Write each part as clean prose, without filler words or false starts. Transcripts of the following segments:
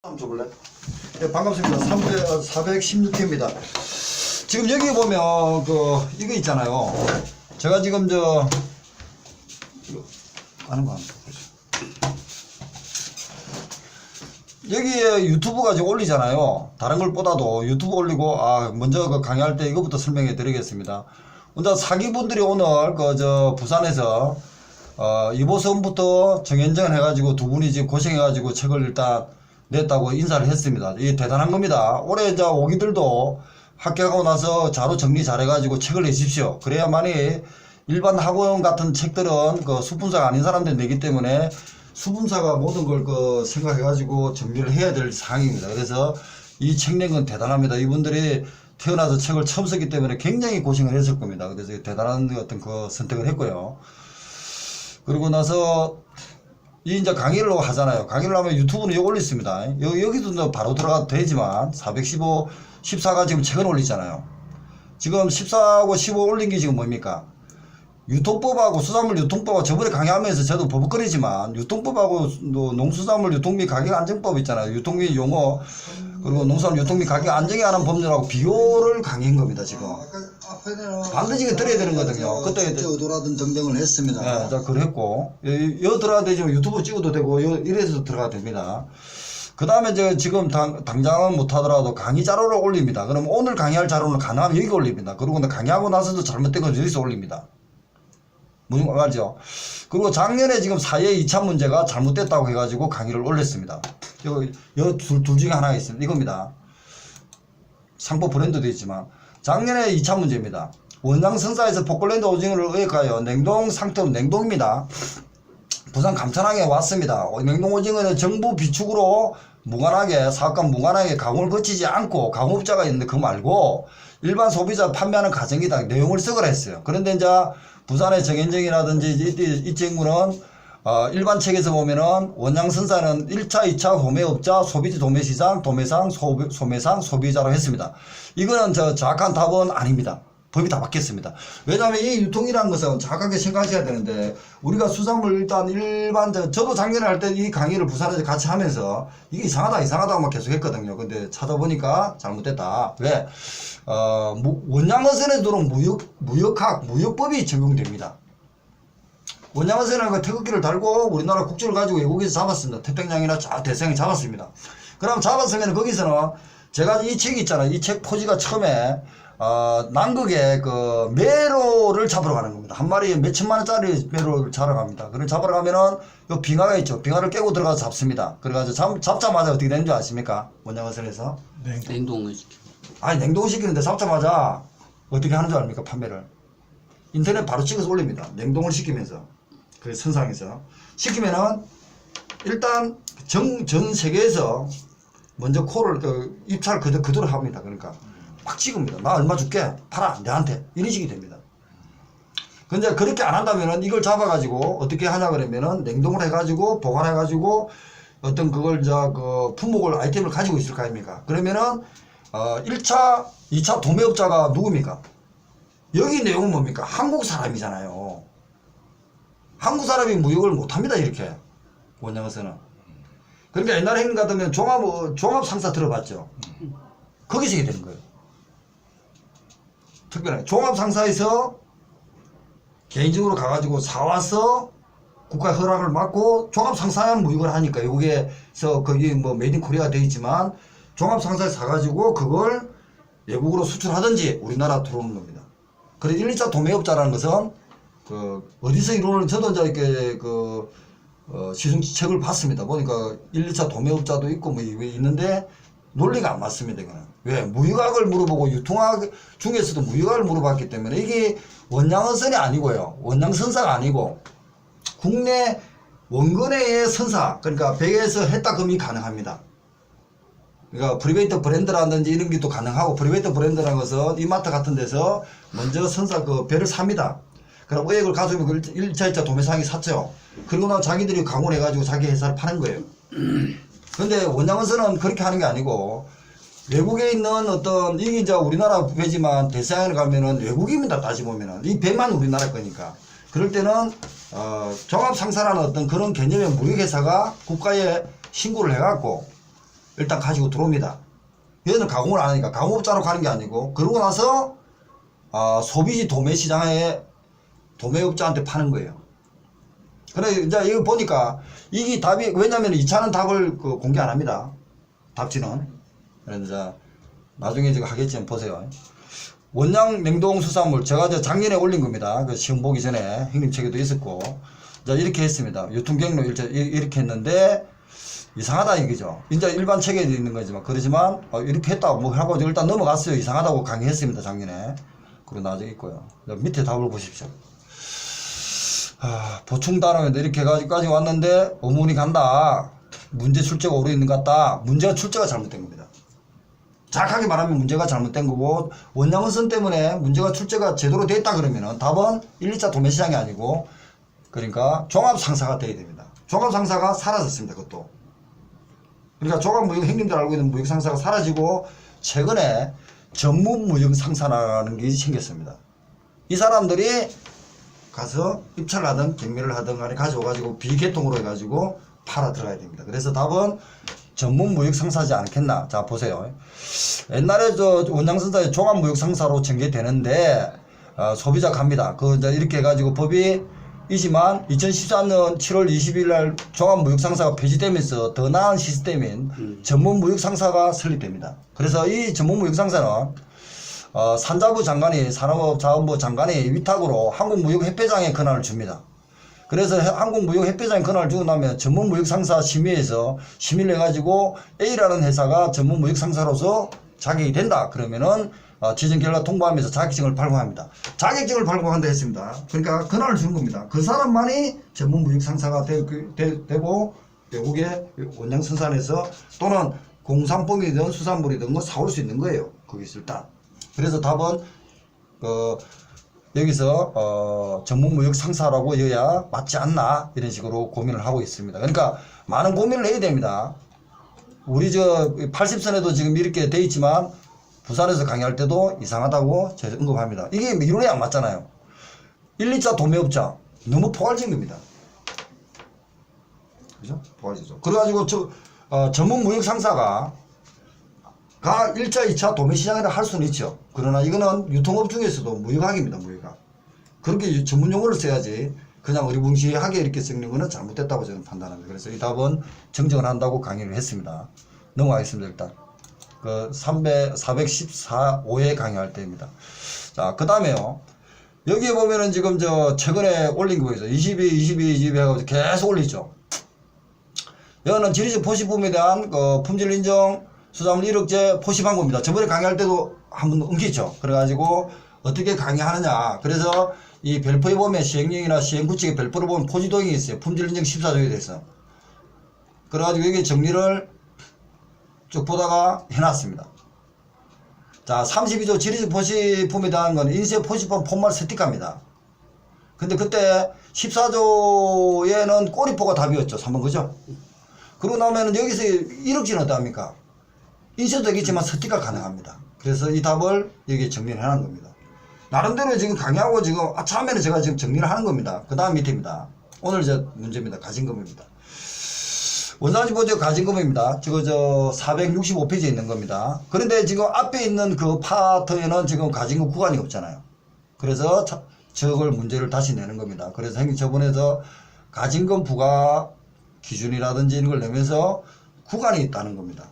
한번 줘볼래? 네, 반갑습니다. 416회입니다. 지금 여기 보면 이거 있잖아요. 제가 지금 이거 하는 거 보죠. 여기에 유튜브가 지금 올리잖아요. 다른 걸 보다도 유튜브 올리고 먼저 강의할 때 이거부터 설명해 드리겠습니다. 먼저 사기분들이 오늘 부산에서 이보선부터 정현정 해가지고 두 분이 지금 고생해가지고 책을 일단 냈다고 인사를 했습니다. 이게 대단한 겁니다. 올해 오기들도 합격하고 나서 자료 정리 잘해가지고 책을 내십시오. 그래야만이 일반 학원 같은 책들은 수분사가 아닌 사람들이 내기 때문에 수분사가 모든 걸 생각해가지고 정리를 해야 될 사항입니다. 그래서 이 책 낸 건 대단합니다. 이분들이 태어나서 책을 처음 썼기 때문에 굉장히 고생을 했을 겁니다. 그래서 대단한 어떤 선택을 했고요. 그리고 나서 이제 강의를 하잖아요. 강의를 하면 유튜브는 이거 올렸습니다. 여기도 바로 들어가도 되지만 415, 14가 지금 최근 올리잖아요. 지금 14하고 15 올린 게 지금 뭡니까? 유통법하고 수산물 유통법하고 저번에 강의하면서 저도 버벅거리지만 유통법하고 농수산물 유통 및 가격 안정법 있잖아요. 유통 및 용어 그리고 농수산물 유통 및 가격 안정에 관한 법률하고 비교를 강의한 겁니다. 지금 반드시 들어야 되는 거거든요. 그때 의도라든 등등을 했습니다. 네, 자 그랬고 여 들어가도 되지만 유튜브 찍어도 되고 이래서 들어가도 됩니다. 그 다음에 지금 당장은 못하더라도 강의 자료를 올립니다. 그럼 오늘 강의할 자료는 가능하면 여기 올립니다. 그리고 강의하고 나서도 잘못된 건 여기서 올립니다. 무슨 말이죠? 그리고 작년에 지금 사회 2차 문제가 잘못됐다고 해가지고 강의를 올렸습니다. 둘 중에 하나가 있습니다. 이겁니다. 상표 브랜드도 있지만 작년에 2차 문제입니다. 원장 선사에서 포클랜드 오징어를 의획하여 냉동 상태로 냉동입니다. 부산 감천항에 왔습니다. 냉동 오징어는 정부 비축으로 무관하게 사업과 무관하게 가공을 거치지 않고 가공업자가 있는데 그거 말고 일반 소비자 판매하는 가정이다 내용을 쓰거라 했어요. 그런데 이제 부산의 정현정이라든지 이 친구는 일반 책에서 보면은 원양 선사는 1차, 2차 도매업자, 소비자 도매시장, 도매상, 소매상, 소비자로 했습니다. 이거는 정확한 답은 아닙니다. 법이 다 바뀌었습니다. 왜냐하면 이 유통이라는 것은 정확하게 생각하셔야 되는데 우리가 수산물 일단 저도 작년에 할 때 이 강의를 부산에서 같이 하면서 이게 이상하다고 막 계속 했거든요. 근데 찾아보니까 잘못됐다. 왜? 원양어선에 들어온 무역법이 적용됩니다. 원양어선은 태극기를 달고 우리나라 국주를 가지고 외국에서 잡았습니다. 태평양이나 대서양에 잡았습니다. 그럼 잡았으면 거기서는 제가 이 책이 있잖아요. 이 책 포지가 처음에 남극에 메로를 잡으러 가는 겁니다. 한 마리에 몇천만 원짜리 메로를 잡으러 갑니다. 그걸 잡으러 가면은 요 빙하가 있죠. 빙하를 깨고 들어가서 잡습니다. 그래가지고 잡자마자 어떻게 되는 줄 아십니까? 원양어선에서? 냉동을 시켜. 아니 냉동을 시키는데 잡자마자 어떻게 하는 줄 압니까? 판매를 인터넷 바로 찍어서 올립니다. 냉동을 시키면서 그 선상에서 시키면은 일단 전 세계에서 먼저 코를 입찰 그대로 합니다. 그러니까 막 찍습니다. 나 얼마 줄게 팔아 내한테 이런 식이 됩니다. 근데 그렇게 안 한다면은 이걸 잡아가지고 어떻게 하냐 그러면은 냉동을 해가지고 보관해가지고 어떤 그걸 품목을 아이템을 가지고 있을 거 아닙니까? 그러면은 1차, 2차 도매업자가 누굽니까? 여기 내용은 뭡니까? 한국 사람이잖아요. 한국 사람이 무역을 못합니다. 이렇게 원양어선은. 그러니까 옛날에 행님 같으면 종합상사 들어봤죠? 거기서 이게 되는 거예요. 특별하게 종합상사에서 개인적으로 가가지고 사와서 국가 허락을 받고 종합상사는 무역을 하니까 외국에서 거기 메이드 인 코리아가 되어 있지만 종합상사에서 사가지고 그걸 외국으로 수출하든지 우리나라 들어오는 겁니다. 그래서 1, 2차 도매업자라는 것은 어디서 이루어지는 저도 이제 이렇게 시중책을 봤습니다. 보니까 1, 2차 도매업자도 있고 있는데 논리가 안 맞습니다. 이거는. 왜? 무역학을 물어보고 유통학 중에서도 무역학을 물어봤기 때문에 이게 원양어선이 아니고요. 원양선사가 아니고 국내 원거래의 선사 그러니까 100에서 했다금이 가능합니다. 그러니까 프리베이트 브랜드라든지 이런 게 또 가능하고 프리베이트 브랜드라는 것은 이마트 같은 데서 먼저 선사 배를 삽니다. 그럼 의액을 가지고 1차, 2차 도매상이 샀죠. 그리고 나서 자기들이 가공을 해가지고 자기 회사를 파는 거예요. 근데 원양어선은 그렇게 하는 게 아니고 외국에 있는 이게 이제 우리나라 배지만 대서양에 가면은 외국입니다. 따지보면은. 이 배만 우리나라 거니까. 그럴 때는, 종합상사라는 그런 개념의 무역회사가 국가에 신고를 해갖고 일단 가지고 들어옵니다. 얘는 가공을 안 하니까 가공업자로 가는 게 아니고, 그러고 나서 소비지 도매 시장에 도매업자한테 파는 거예요. 그래 이제 이거 보니까 이게 답이, 왜냐면 2차는 답을 공개 안 합니다. 답지는. 그래서 이제 나중에 제가 하겠지만 보세요. 원양 냉동 수산물, 제가 이제 작년에 올린 겁니다. 그 시험 보기 전에 형님 책에도 있었고, 이제 이렇게 했습니다. 유통 경로 이렇게 했는데 이상하다 이거죠. 이제 일반 책에도 있는 거지만, 그러지만 이렇게 했다고 뭐 하고 일단 넘어갔어요. 이상하다고 강의했습니다, 작년에. 그리고 나중에 있고요. 밑에 답을 보십시오. 보충 단어인데 이렇게 해가지고까지 왔는데 의문이 간다. 문제 출제가 오류 있는 것 같다. 문제가 출제가 잘못된 겁니다. 정확하게 말하면 문제가 잘못된 거고, 원양어선 때문에 문제가 출제가 제대로 됐다 그러면은 답은 1, 2차 도매시장이 아니고, 그러니까 종합상사가 돼야 됩니다. 종합상사가 사라졌습니다. 그것도. 그러니까 종합무역, 형님들 알고 있는 무역상사가 사라지고 최근에 전문무역상사라는 게 생겼습니다. 이 사람들이 가서 입찰을 하든 경매를 하든 간에 가져와가지고 비계통으로 해가지고 팔아 들어가야 됩니다. 그래서 답은 전문무역상사지 않겠나. 자 보세요. 옛날에 저 원양선사의 종합무역상사로 전개되는데 소비자 갑니다. 이제 이렇게 해가지고 법이 이지만 2014년 7월 20일 날 종합무역상사가 폐지되면서 더 나은 시스템인 전문무역상사가 설립됩니다. 그래서 이 전문무역상사는 산자부 장관이, 산업자원부 장관이 위탁으로 한국무역협회장의 권한을 줍니다. 그래서 한국무역협회장의 권한을 주고 나면 전문무역상사 심의에서 심의를 해가지고 A라는 회사가 전문무역상사로서 자격이 된다. 그러면은 지정 결과 통보하면서 자격증을 발급합니다. 자격증을 발급한다 했습니다. 그러니까 권한을 주는 겁니다. 그 사람만이 전문무역상사가 되고 외국의 원양선산에서 또는 공산품이든 수산물이든 뭐 사올 수 있는 거예요. 거기서 일단. 그래서 답은 여기서 전문무역상사라고 여야 맞지 않나 이런 식으로 고민을 하고 있습니다. 그러니까 많은 고민을 해야 됩니다. 우리 80선에도 지금 이렇게 돼 있지만 부산에서 강의할 때도 이상하다고 제가 언급합니다. 이게 이론이 안 맞잖아요. 1, 2차 도매업자 너무 포괄적인 겁니다. 그죠? 포괄적이죠. 그래가지고 전문무역상사가 1차, 2차 도매시장이라 할 수는 있죠. 그러나 이거는 유통업 중에서도 무역학입니다. 무역학. 그렇게 전문용어를 써야지 그냥 어리붕시하게 이렇게 쓰는 거는 잘못됐다고 저는 판단합니다. 그래서 이 답은 정정을 한다고 강의를 했습니다. 넘어가겠습니다. 일단 414호에 강의할 때입니다. 자, 그 다음에요. 여기에 보면은 지금 최근에 올린 거 보이죠. 22 해가지고 계속 올리죠. 여기는 지리적 포시품에 대한 품질 인정 수산물 1억제 포시한 겁니다. 저번에 강의할 때도 한번 엉켰죠. 그래가지고 어떻게 강의하느냐. 그래서 이 별표에 보면 시행령이나 시행구칙의 별표를 보면 포지도형이 있어요. 품질 인정 14조에 대해서. 그래가지고 여기 정리를 쭉 보다가 해놨습니다. 자, 32조 지리적 포시품에 대한 건 인쇄 포시품 폰말 스티커입니다. 근데 그때 14조에는 꼬리포가 답이었죠. 3번 그죠? 그러고 나면은 여기서 1억지는 어떡합니까? 인쇄도 되겠지만 스티커가 가능합니다. 그래서 이 답을 여기 정리를 해놓은 겁니다. 나름대로 지금 강의하고 지금 처음에는 제가 지금 정리를 하는 겁니다. 그 다음 밑에입니다. 오늘 문제입니다. 가진금입니다. 원산지 보조 가진금입니다. 저거 465페이지에 있는 겁니다. 그런데 지금 앞에 있는 그 파트에는 지금 가진금 구간이 없잖아요. 그래서 저걸 문제를 다시 내는 겁니다. 그래서 형님 저번에서 가진금 부과 기준이라든지 이런 걸 내면서 구간이 있다는 겁니다.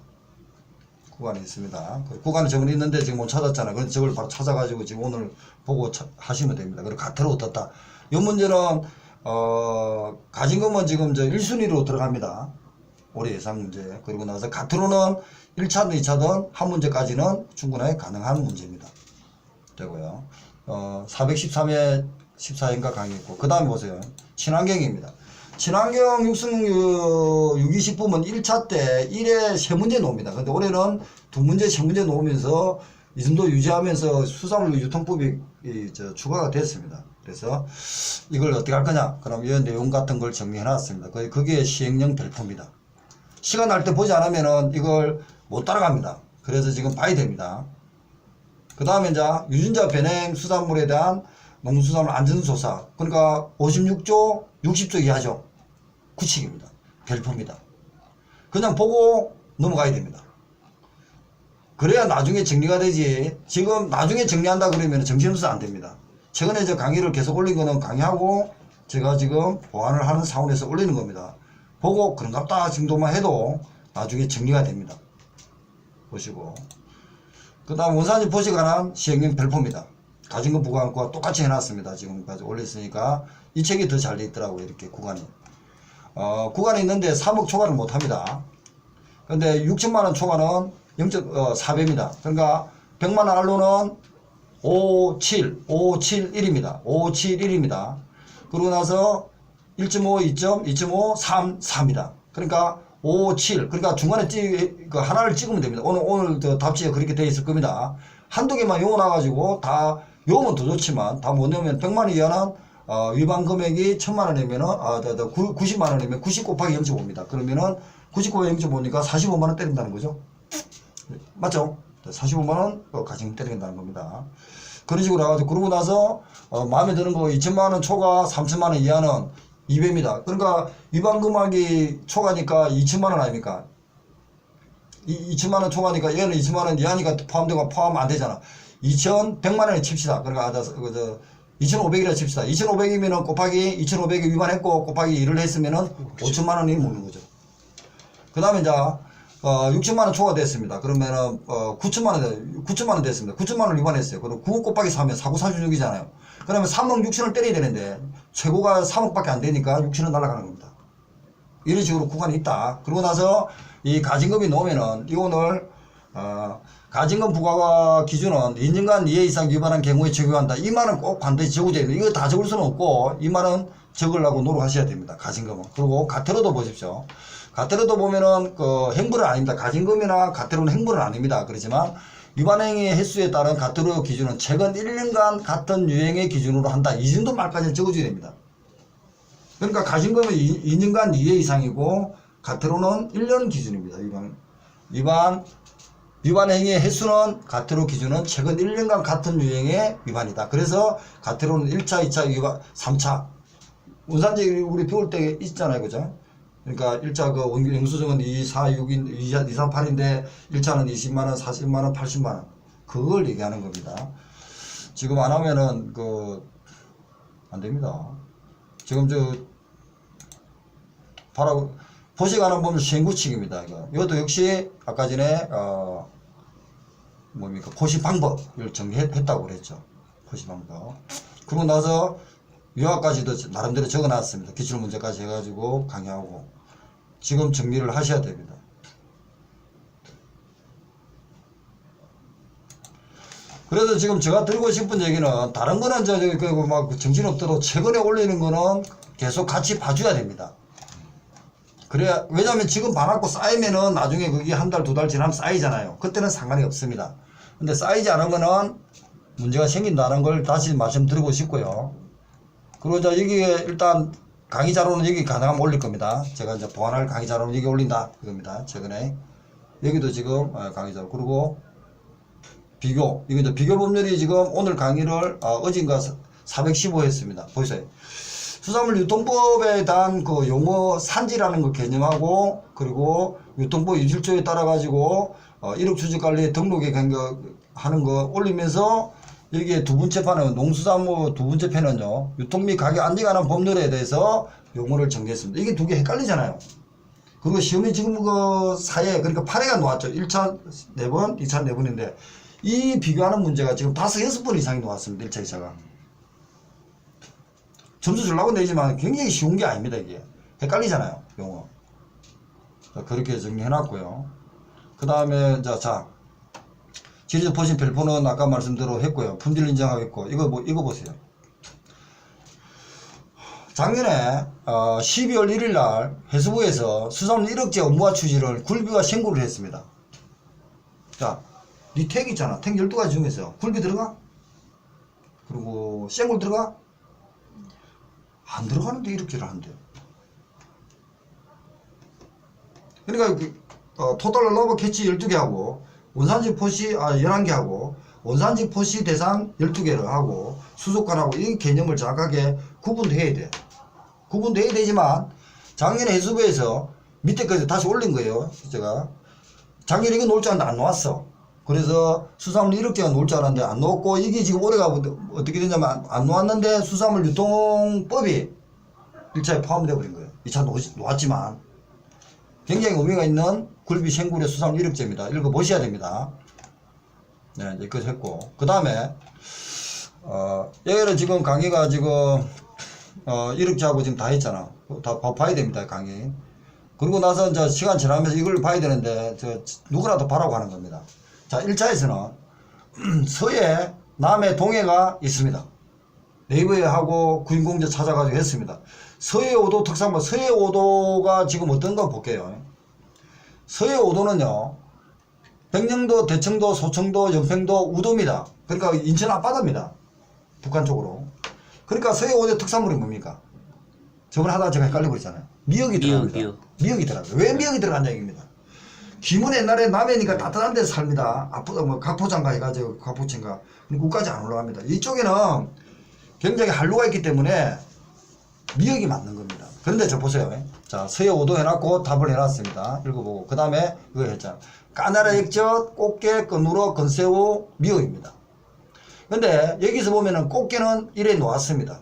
구간이 있습니다. 그 구간이 저번에 있는데 지금 못 찾았잖아요. 그래서 저걸 바로 찾아가지고 지금 오늘 보고 하시면 됩니다. 그리고 가태로 어떻다. 이 문제는 가진금은 지금 1순위로 들어갑니다. 올해 예상 문제. 그리고 나서 가태로는 1차든 2차든 한 문제까지는 충분하게 가능한 문제입니다. 되고요. 413회 14회인가 강의했고, 그 다음에 보세요. 친환경입니다. 친환경 유기식품은 1차 때 1회 3문제 놓습니다. 근데 올해는 2문제, 3문제 놓으면서 이 정도 유지하면서 수산물 유통법이 추가가 됐습니다. 그래서 이걸 어떻게 할 거냐? 그럼 이 내용 같은 걸 정리해 놨습니다. 그게 시행령 별표입니다. 시간 날 때 보지 않으면은 이걸 못 따라갑니다. 그래서 지금 봐야 됩니다. 그 다음에 이제 유전자 변형 수산물에 대한 농수산물 안전조사. 그러니까 56조, 60조 이하죠. 구칙입니다. 별표입니다. 그냥 보고 넘어가야 됩니다. 그래야 나중에 정리가 되지. 지금 나중에 정리한다 그러면 정신없어 안 됩니다. 최근에 저 강의를 계속 올린 거는 강의하고 제가 지금 보완을 하는 차원에서 올리는 겁니다. 보고 그런갑다 정도만 해도 나중에 정리가 됩니다. 보시고. 그 다음 원산지 포시 관한 시행령 별표입니다. 가진금 부과과 똑같이 해놨습니다. 지금까지 올렸으니까 이 책이 더 잘 돼 있더라고요. 이렇게 구간이. 구간이 있는데 3억 초과를 못합니다. 근데 6천만원 초과는 0.4배입니다. 그러니까 100만원 알로는 571입니다. 571입니다. 그러고 나서 1.5, 2.5, 2.5, 3, 4입니다. 그러니까 57. 그러니까 중간에 하나를 찍으면 됩니다. 오늘 답지에 그렇게 되어 있을 겁니다. 한두 개만 요거 나가지고 다, 요거면 더 좋지만 다 못 넣으면 100만원 이하는 위반 금액이 1000만원이면은, 90만원이면 90 곱하기 0.5입니다. 그러면은 90 곱하기 0.5니까 45만원 때린다는 거죠. 맞죠? 45만원 가지금 때린다는 겁니다. 그런 식으로 해가지고, 그러고 나서, 마음에 드는 거 2천만원 초과 3천만원 이하는 2배입니다. 그러니까 위반 금액이 초과니까 2천만원 아닙니까? 2천만원 초과니까 얘는 2천만원 이하니까 포함되고 포함 안 되잖아. 2,100만원에 칩시다. 그러니까, 2,500이라 칩시다. 2,500이면은 곱하기 2,500에 위반했고 곱하기 1을 했으면은 5천만원이 먹는 거죠. 그 다음에 이제, 6천만원 초과됐습니다. 그러면은, 9천만원 됐습니다. 9천만원 위반했어요. 그럼 9 곱하기 4면 4946이잖아요. 그러면 3억 6천을 때려야 되는데, 최고가 3억밖에 안 되니까 6천은 날아가는 겁니다. 이런 식으로 구간이 있다. 그러고 나서 이 가진금이 나오면은, 이 오늘, 가진금 부과가 기준은 2년간 이해 이상 위반한 경우에 적용한다. 이 말은 꼭 반드시 적어줘야 됩니다. 이거 다 적을 수는 없고, 이 말은 적으려고 노력하셔야 됩니다. 가진금은. 그리고 가태료도 보십시오. 가태료도 보면은 행불은 아닙니다. 가진금이나 가태료는 행불은 아닙니다. 그렇지만 위반행위 횟수에 따른 가태료 기준은 최근 1년간 같은 유형의 기준으로 한다. 이 정도 말까지 적어줘야 됩니다. 그러니까 가진금은 2년간 이해 이상이고 가태료는 1년 기준입니다. 위반 행위의 횟수는 가태료 기준은 최근 1년간 같은 유형의 위반이다. 그래서 가태료는 1차, 2차, 위반, 3차. 운산지 우리 배울 때 있잖아요. 그죠? 그러니까 1차 영수증은 2, 4, 6인, 2, 3, 8인데 1차는 20만원, 40만원, 80만원. 그걸 얘기하는 겁니다. 지금 안 하면은 안 됩니다. 지금 바로 포시관은 보면 시행구칙입니다. 이것도 역시 아까 전에 포시 방법을 정리했다고 그랬죠. 포시 방법. 그러고 나서 유학까지도 나름대로 적어놨습니다. 기출문제까지 해가지고 강의하고 지금 정리를 하셔야 됩니다. 그래서 지금 제가 드리고 싶은 얘기는 다른 거는 막 정신없더라도 최근에 올리는 거는 계속 같이 봐줘야 됩니다. 그래야, 왜냐면 지금 봐놓고 쌓이면은 나중에 그게 한 달, 두 달 지나면 쌓이잖아요. 그때는 상관이 없습니다. 근데 쌓이지 않은 거는 문제가 생긴다는 걸 다시 말씀드리고 싶고요. 그리고 이제 여기에 일단 강의 자료는 여기 가능하면 올릴 겁니다. 제가 이제 보완할 강의 자료는 여기 올린다. 이겁니다. 최근에. 여기도 지금 강의 자료. 그리고 비교. 이거 이제 비교 법률이 지금 오늘 강의를 어젠가 415 했습니다. 보세요. 수산물 유통법에 대한 용어 산지라는 거 개념하고 그리고 유통법 1조에 따라 가지고 1억 추적관리 등록에 하는 거 올리면서 여기에 두 번째 판은 농수산물 두 번째 편은요 유통 및 가격 안정에 관한 법률에 대해서 용어를 정리했습니다. 이게 두 개 헷갈리잖아요. 그리고 시험이 지금 사이에 그러니까 8회가 나왔죠. 1차 4번, 2차 4번인데 이 비교하는 문제가 지금 5, 6번 이상이 나왔습니다. 1차, 2차가. 점수 주려고 내지만 굉장히 쉬운 게 아닙니다. 이게 헷갈리잖아요. 용어. 그렇게 정리해놨고요. 그 다음에 지리적 포심 별표는 아까 말씀대로 했고요. 품질 인정하고 있고 이거 보세요. 작년에 12월 1일 날 해수부에서 수산물 1억제 업무화 추진을 굴비와 신고를 했습니다. 자, 니 택 있잖아. 택 12가지 중에서 굴비 들어가? 그리고 생굴 들어가? 안 들어가는데 1억제를 한대요. 그러니까 토탈 러버 캐치 12개 하고 원산지 포시 11개 하고 원산지 포시 대상 12개를 하고 수속관하고 이 개념을 정확하게 구분해야 돼. 구분해야 되지만 작년에 해수부에서 밑에까지 다시 올린 거예요. 제가 작년에 이거 놓을 줄 알았는데 안 놓았어. 그래서 수산물 1억제가 놓을 줄 알았는데 안 놓았고, 이게 지금 올해가 어떻게 되냐면 안 놓았는데 수산물 유통법이 1차에 포함되어 버린 거예요. 2차 놓았지만 굉장히 의미가 있는 굴비 생굴의 수산물 1억제입니다. 읽어보셔야 됩니다. 네, 여기까지 했고, 그 다음에 여기는 지금 강의가 지금 1억제하고 지금 다 했잖아. 다 봐야 됩니다, 강의. 그러고 나서 이제 시간 지나면서 이걸 봐야 되는데 누구라도 봐라고 하는 겁니다. 자, 1차에서는 서해, 남해, 동해가 있습니다. 네이버에 하고 구인공제 찾아가지고 했습니다. 서해 5도 특산물, 서해 5도가 지금 어떤 거 볼게요. 서해 5도는요, 백령도, 대청도, 소청도, 연평도, 우도입니다. 그러니까 인천 앞바다입니다. 북한 쪽으로. 그러니까 서해 5도 특산물이 뭡니까? 저번에 하다가 제가 헷갈려 버렸잖아요. 미역이 들어갑니다. 미역이 들어갑니다. 왜 미역이 들어간다 얘기입니다. 김은 옛날에 남해니까 따뜻한 데서 삽니다. 뭐 각포장가 해가지고 각포친가 국까지 안 올라갑니다. 이쪽에는 굉장히 한루가 있기 때문에 미역이 맞는 겁니다. 그런데 저 보세요. 자, 서해 5도 해놨고 답을 해놨습니다. 읽어보고 그 다음에 이거 했잖아. 까나라 액젓, 꽃게, 건우러, 건새우, 미역입니다. 근데 여기서 보면은 꽃게는 이래 놓았습니다.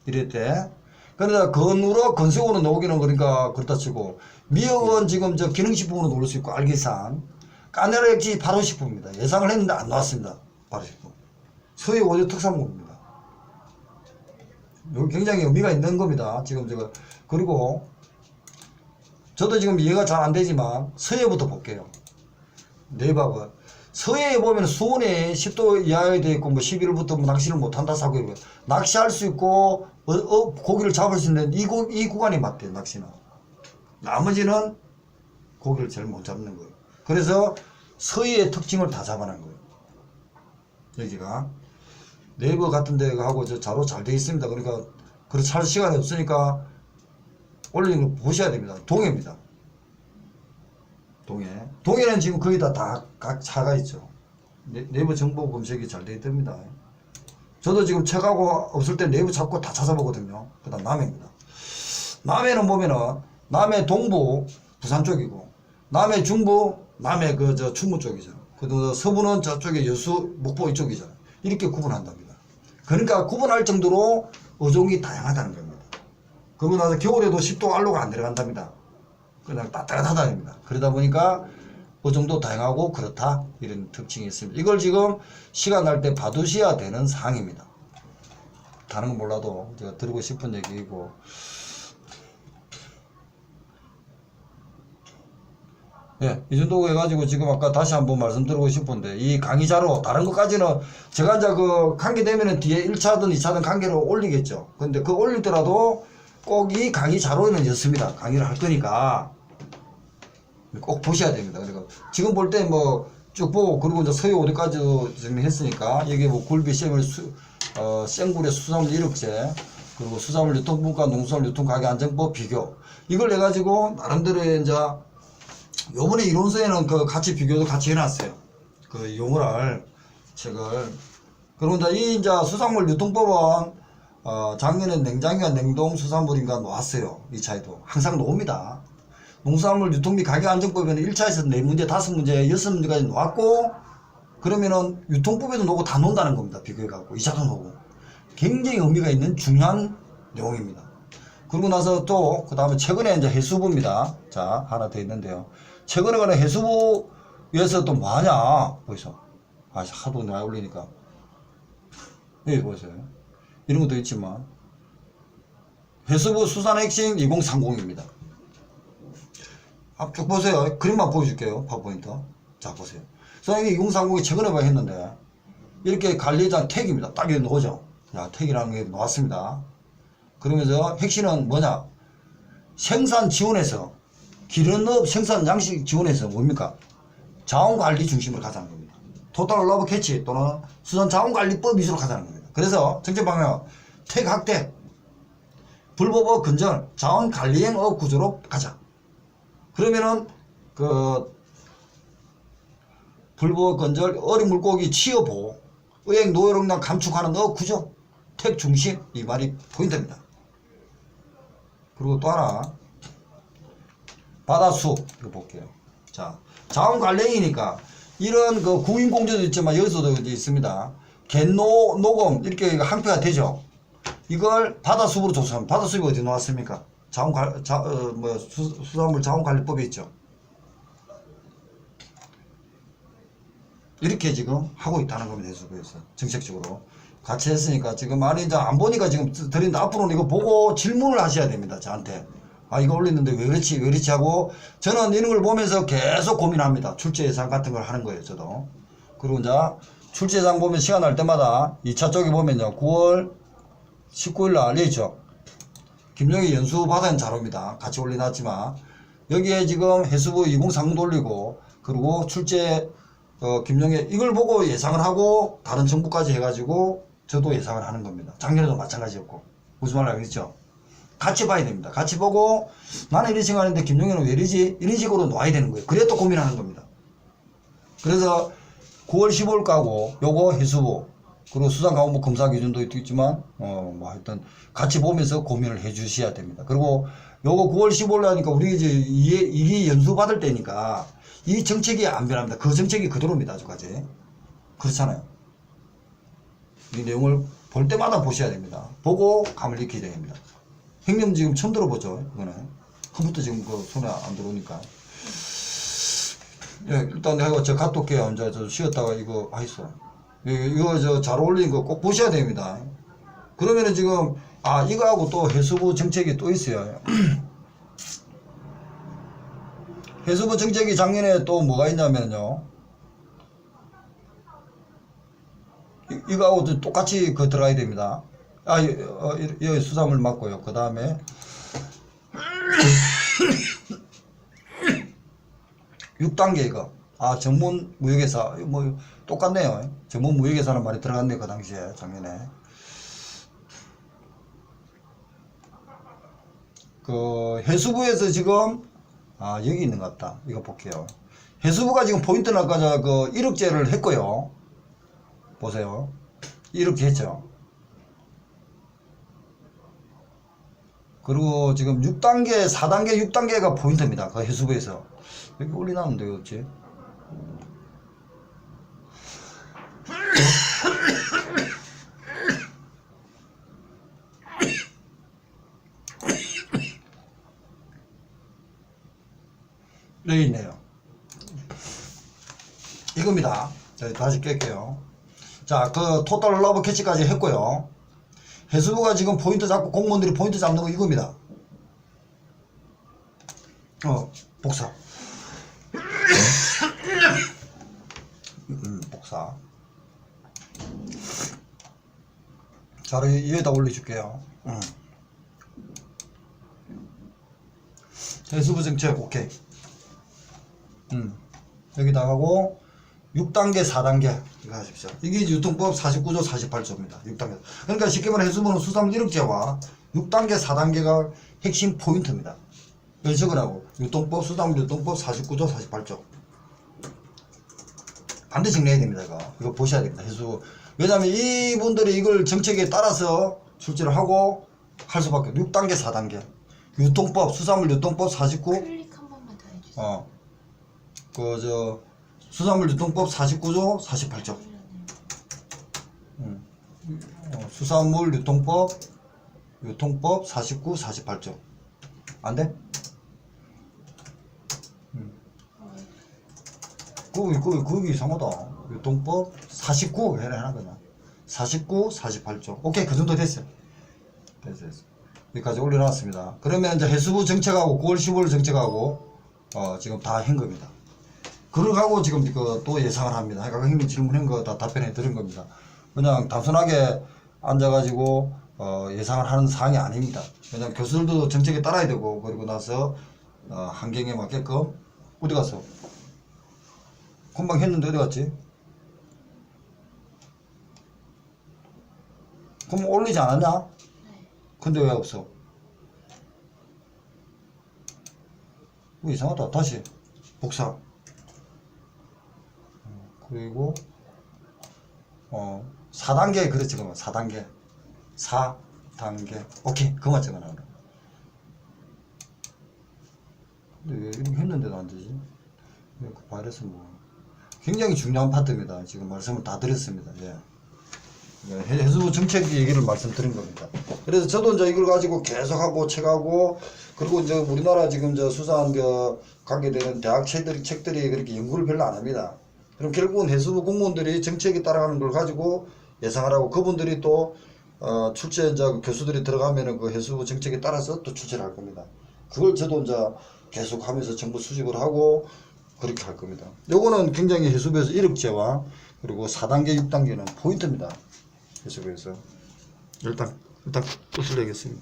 이럴 때. 그러다 건우러, 건새우는 놓기는 그러니까 그렇다 치고, 미역은 지금 저 기능식품으로 놓을 수 있고 알기산, 까나라 액젓이 발효식품입니다. 예상을 했는데 안 나왔습니다. 발효식품. 서해 5도 특산물입니다. 여기 굉장히 의미가 있는 겁니다. 지금 제가. 그리고 저도 지금 이해가 잘 안 되지만 서해부터 볼게요. 네이버가 서해에 보면 수온이 10도 이하에 돼 있고 뭐 11월부터 뭐 낚시를 못 한다 사고 낚시할 수 있고 고기를 잡을 수 있는 이 구간이 맞대요. 낚시는. 나머지는 고기를 잘 못 잡는 거예요. 그래서 서해의 특징을 다 잡아낸 거예요. 여기가 네이버 같은 데 하고 저 자료 잘 돼 있습니다. 그러니까 그렇게 찰 시간이 없으니까 올리는 거 보셔야 됩니다. 동해입니다. 동해는 지금 거의 다 각 차가 있죠. 네이버 정보 검색이 잘 돼 있답니다. 저도 지금 책하고 없을 때 네이버 찾고 다 찾아보거든요. 그 다음 남해입니다. 남해는 보면은 남해 동부 부산 쪽이고, 남해 중부 남해 저 충무 쪽이죠. 그리고 서부는 저쪽에 여수 목포 이쪽이잖아요. 이렇게 구분한답니다. 그러니까 구분할 정도로 어종이 다양하다는 겁니다. 그러고 나서 겨울에도 10도 안로가 안 들어간답니다. 그냥 따뜻하다입니다. 그러다 보니까 어종도 다양하고 그렇다, 이런 특징이 있습니다. 이걸 지금 시간 날 때 봐두셔야 되는 사항입니다. 다른 건 몰라도 제가 드리고 싶은 얘기이고, 예, 이 정도 해가지고 지금 아까 다시 한번 말씀드리고 싶은데, 이 강의 자료, 다른 것까지는 제가 이제 그 관계 되면은 뒤에 1차든 2차든 관계를 올리겠죠. 근데 그 올리더라도 꼭 이 강의 자료에는 였습니다. 강의를 할 거니까 꼭 보셔야 됩니다. 그러니까 지금 볼 때 뭐 쭉 보고, 그리고 이제 서해 5대까지 지금 했으니까, 여기 뭐 굴비, 쇠물, 생굴의 수산물 1억제, 그리고 수산물 유통분과 농수산물 유통가격 안정법 비교, 이걸 해가지고 나름대로 이제 요번에 이론서에는 그 같이 비교도 같이 해놨어요. 그 용어를, 책을. 그리고 이제 이 이제 수산물 유통법은 작년에 냉장인가 냉동 수산물인가 놓았어요. 2차에도. 항상 놓습니다. 농수산물 유통비 가격 안정법에는 1차에서 4문제, 5문제, 6문제까지 놓았고, 그러면은 유통법에도 놓고 다 놓는다는 겁니다. 비교해갖고. 2차도 놓고. 굉장히 의미가 있는 중요한 내용입니다. 그러고 나서 또, 그 다음에 최근에 이제 해수부입니다. 자, 하나 더 있는데요. 최근에 가는 해수부에서 또 뭐 하냐? 보이소. 아, 하도 많이 올리니까. 여기 보세요. 이런 것도 있지만. 해수부 수산 핵심 2030입니다. 쭉 보세요. 그림만 보여줄게요. 파워포인터. 자, 보세요. 선생님이 2030이 최근에 봐 했는데, 이렇게 관리자 택입니다. 딱 여기 놓죠. 자, 택이라는 게 나왔습니다. 그러면서 핵심은 뭐냐? 생산 지원에서, 기름업 생산 양식 지원에서 뭡니까? 자원관리 중심으로 가자는 겁니다. 토탈 러브 캐치 또는 수산 자원관리법 위주로 가자는 겁니다. 그래서 정책 방향은 택 확대, 불법업 근절, 자원관리행업 구조로 가자. 그러면은 그 불법 건절, 어린 물고기 취업보호, 의행 노역량 감축하는 업 구조, 택 중심, 이 말이 포인트입니다. 그리고 또 하나, 바다수, 이거 볼게요. 자, 자원 관련이니까 이런 그 구인공조도 있지만 여기서도 이제 있습니다. 갯노 녹음 이렇게 항표가 되죠. 이걸 바다수부로 조사합니다. 바다수부 어디 나왔습니까? 수산물 자원관리법에 있죠. 이렇게 지금 하고 있다는 겁니다. 해수부에서 정책적으로 같이 했으니까 지금 많이 이제 안 보니까 지금 드린다. 앞으로는 이거 보고 질문을 하셔야 됩니다. 저한테. 아, 이거 올리는데 왜 그렇지 하고 저는 이런 걸 보면서 계속 고민합니다. 출제 예상 같은 걸 하는 거예요. 저도. 그리고 이제 출제 예상 보면 시간 날 때마다 2차 쪽에 보면요. 9월 19일 날 알려있죠. 김용희 연수 받은 자료입니다. 같이 올려놨지만 여기에 지금 해수부 2030 돌리고 그리고 출제 김용희 이걸 보고 예상을 하고 다른 정부까지 해가지고 저도 예상을 하는 겁니다. 작년에도 마찬가지였고 무슨 말을 하겠죠. 같이 봐야 됩니다. 같이 보고 나는 이런 생각하는데 김용희는 왜 이러지? 이런 식으로 놔야 되는 거예요. 그래 또 고민하는 겁니다. 그래서 9월 15일 까고 요거 해수부 그리고 수산가공부 검사 기준도 있지만 뭐 하여튼 같이 보면서 고민을 해 주셔야 됩니다. 그리고 요거 9월 15일 하니까 우리 이제 이게 연수 받을 때니까 이 정책이 안 변합니다. 그 정책이 그대로입니다. 아직까지. 그렇잖아요. 이 내용을 볼 때마다 보셔야 됩니다. 보고 감을 익혀야 됩니다. 형님 지금 처음 들어보죠? 이거는. 컴퓨터 지금 그 손에 안 들어오니까. 예, 일단 내가 저 갔다 올게요. 이제 저 쉬었다가 이거 하있어. 이거 저 잘 어울리는 거 꼭 보셔야 됩니다. 그러면은 지금, 아, 이거하고 또 해수부 정책이 또 있어요. 해수부 정책이 작년에 또 뭐가 있냐면요. 이거하고 똑같이 그 들어가야 됩니다. 아, 여기 수산물 맞고요. 그 다음에, 6단계 이거. 아, 전문 무역회사. 뭐, 똑같네요. 전문 무역회사는 말이 들어갔네요. 그 당시에, 작년에. 그, 해수부에서 지금, 아, 여기 있는 것 같다. 이거 볼게요. 해수부가 지금 포인트는 아까 그 1억제를 했고요. 보세요. 1억제 했죠. 그리고 지금 6단계, 4단계, 6단계가 포인트입니다. 그 해수부에서. 여기 올려놨는데, 어찌? 여기 있네요. 이겁니다. 자, 다시 깰게요. 자, 그 토탈 러브 캐치까지 했고요. 해수부가 지금 포인트 잡고 공무원들이 포인트 잡는 거 이겁니다. 복사. 복사. 자, 여기다 올려줄게요. 해수부 정책 오케이. 여기다 하고 6단계 4단계 이거 하십시오. 이게 유통법 49조 48조입니다 6단계. 그러니까 쉽게 말해 해수부는 수산물 1억제와 6단계 4단계가 핵심 포인트입니다. 이걸 적으라고. 유통법 수산물 유통법 49조 48조 반드시 정리해야 됩니다. 이거 보셔야 됩니다. 해수부. 왜냐면 이분들이 이걸 정책에 따라서 출제를 하고 할 수밖에. 6단계 4단계 유통법 수산물 유통법 49 클릭 한 번만 더 해주세요. 수산물 유통법 49조 48조 수산물 유통법 49 48조 안돼? 그게 이상하다. 유통법 49 해라 그냥 49 48조 오케이. 그 정도 됐어요. 됐어. 여기까지 올려놨습니다. 그러면 이제 해수부 정책하고 9월 15일 정책하고 지금 다 한 겁니다. 그러고 지금 또 예상을 합니다. 그러니까 형님 질문한 거 다 답변해 드린 겁니다. 그냥 단순하게 앉아가지고 예상을 하는 사항이 아닙니다. 왜냐면 교수들도 정책에 따라야 되고 그리고 나서 환경에 맞게끔. 어디 갔어? 금방 했는데 어디 갔지? 그럼 올리지 않았냐? 네. 근데 왜 없어? 이상하다. 다시 복사. 그리고 4단계 그렇지. 그러면 4단계 오케이. 그만 적어놔. 근데 왜 이렇게 했는데도 안 되지? 그 바이러스 뭐 굉장히 중요한 파트입니다. 지금 말씀을 다 드렸습니다. 예. 해수부 정책 얘기를 말씀드린 겁니다. 그래서 저도 이제 이걸 가지고 계속하고 책하고 그리고 이제 우리나라 지금 저 수산 가게 되는 대학 책들이 그렇게 연구를 별로 안 합니다. 그럼 결국은 해수부 공무원들이 정책에 따라가는 걸 가지고 예상하라고 그분들이 또 출제 이제 교수들이 들어가면은 그 해수부 정책에 따라서 또 출제를 할 겁니다. 그걸 저도 이제 계속하면서 정보 수집을 하고 그렇게 할 겁니다. 요거는 굉장히 해수부에서 이력제와 그리고 4단계, 6단계는 포인트입니다. 해수부에서 일단 끝을 내겠습니다.